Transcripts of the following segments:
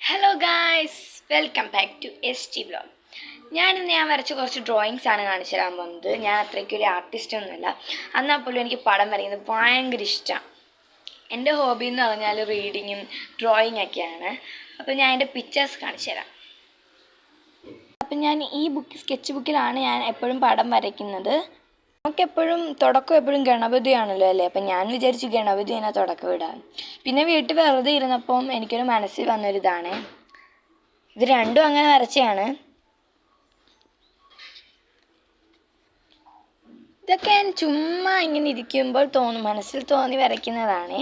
Hello guys, welcome back to ST vlog. ഞാൻ വരച്ച കുറച്ച് ഡ്രോയിങ്സ് ആണ് കാണിച്ചു തരാൻ പോകുന്നത്. ഞാൻ അത്രയ്ക്കൊരു ആർട്ടിസ്റ്റ് ഒന്നുമല്ല, എന്നാൽ പോലും എനിക്ക് പടം വരയ്ക്കുന്നത് ഭയങ്കര ഇഷ്ടമാണ്. എൻ്റെ ഹോബി എന്ന് പറഞ്ഞാൽ റീഡിങ്ങും ഡ്രോയിങ് ഒക്കെയാണ്. അപ്പോൾ ഞാൻ എൻ്റെ പിക്ചേഴ്സ് കാണിച്ചു തരാം. അപ്പം ഞാൻ ഈ സ്കെച്ച് ബുക്കിലാണ് ഞാൻ എപ്പോഴും പടം വരയ്ക്കുന്നത്. നമുക്കെപ്പോഴും തുടക്കം എപ്പോഴും ഗണപതിയാണല്ലോ അല്ലേ. അപ്പം ഞാൻ വിചാരിച്ചു ഗണപതി തന്നെ തുടക്കം ഇടാൻ. പിന്നെ വീട്ടിൽ വെറുതെ ഇരുന്നപ്പം എനിക്കൊരു മനസ്സിൽ വന്നൊരിതാണ്. ഇത് രണ്ടും അങ്ങനെ വരച്ചതാണ്. ഇതൊക്കെ ഞാൻ ചുമ്മാ ഇങ്ങനെ ഇരിക്കുമ്പോൾ മനസ്സിൽ തോന്നി വരയ്ക്കുന്നതാണ്.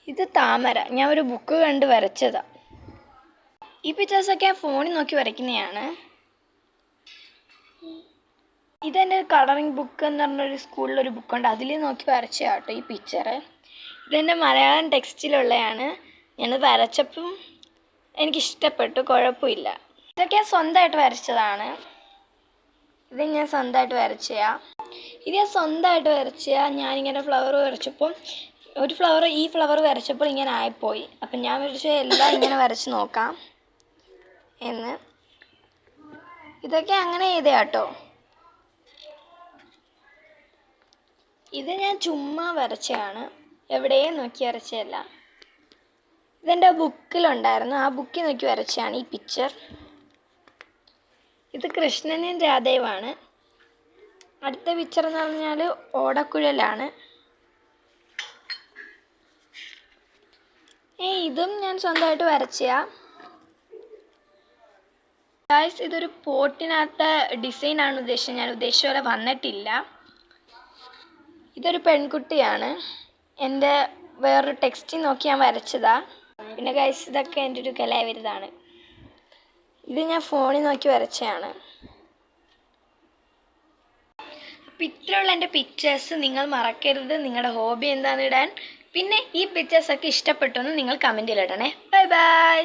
ഇത് താമര, ഞാൻ ഒരു ബുക്ക് കണ്ട് വരച്ചതാണ്. ഈ പിക്ചേഴ്സൊക്കെ ഞാൻ ഫോണിൽ നോക്കി വരയ്ക്കുന്നതാണ്. ഇതെൻ്റെ കളറിങ് ബുക്ക് എന്ന് പറഞ്ഞൊരു സ്കൂളിലൊരു ബുക്കുണ്ട്, അതിൽ നോക്കി വരച്ചതാട്ടോ ഈ പിക്ചർ. ഇതെൻ്റെ മലയാളം ടെക്സ്റ്റിലുള്ളതാണ്. ഞാനത് വരച്ചപ്പം എനിക്കിഷ്ടപ്പെട്ടു, കുഴപ്പമില്ല. ഇതൊക്കെ ഞാൻ സ്വന്തമായിട്ട് വരച്ചതാണ്. ഇത് ഞാൻ സ്വന്തമായിട്ട് വരച്ചതാണ്. ഞാനിങ്ങനെ ഫ്ലവർ വരച്ചപ്പം ഈ ഫ്ലവർ വരച്ചപ്പോൾ ഇങ്ങനെ ആയിപ്പോയി. അപ്പം ഞാൻ വിചാരിച്ച എല്ലാം ഇങ്ങനെ വരച്ച് നോക്കാം എന്ന്. ഇതൊക്കെ അങ്ങനെ ചെയ്തതാട്ടോ. ഇത് ഞാൻ ചുമ്മാ വരച്ചതാണ്, എവിടെയും നോക്കി വരച്ചതല്ല. ഇതെൻ്റെ ബുക്കിലുണ്ടായിരുന്നു, ആ ബുക്കിൽ നോക്കി വരച്ചതാണ് ഈ പിക്ചർ. ഇത് കൃഷ്ണനും രാധയുമാണ്. അടുത്ത പിക്ചർ എന്ന് പറഞ്ഞാൽ ഓടക്കുഴലാണ്. ഇതും ഞാൻ സ്വന്തമായിട്ട് വരച്ചതാണ്. ഗായ്സ്, ഇതൊരു പോട്ടിനകത്ത് ഡിസൈനാണ് ഉദ്ദേശിച്ചത്. ഞാൻ ഉദ്ദേശിച്ച പോലെ വന്നിട്ടില്ല. ഇതൊരു പെൺകുട്ടിയാണ്. എൻ്റെ വേറൊരു ടെക്സ്റ്റിൽ നോക്കി ഞാൻ വരച്ചതാണ്. പിന്നെ ഗൈസ്, ഇതൊക്കെ എൻ്റെ ഒരു കലാവിരുതാണ്. ഇത് ഞാൻ ഫോണിൽ നോക്കി വരച്ചതാണ്. അപ്പം ഇത്രയുള്ള എൻ്റെ പിക്ചേഴ്സ്. നിങ്ങൾ മറക്കരുത് നിങ്ങളുടെ ഹോബി എന്താണെന്ന് ഇടാൻ. പിന്നെ ഈ പിക്ചേഴ്സൊക്കെ ഇഷ്ടപ്പെട്ടു എന്ന് നിങ്ങൾ കമൻറ്റിൽ ഇടണേ. Bye by.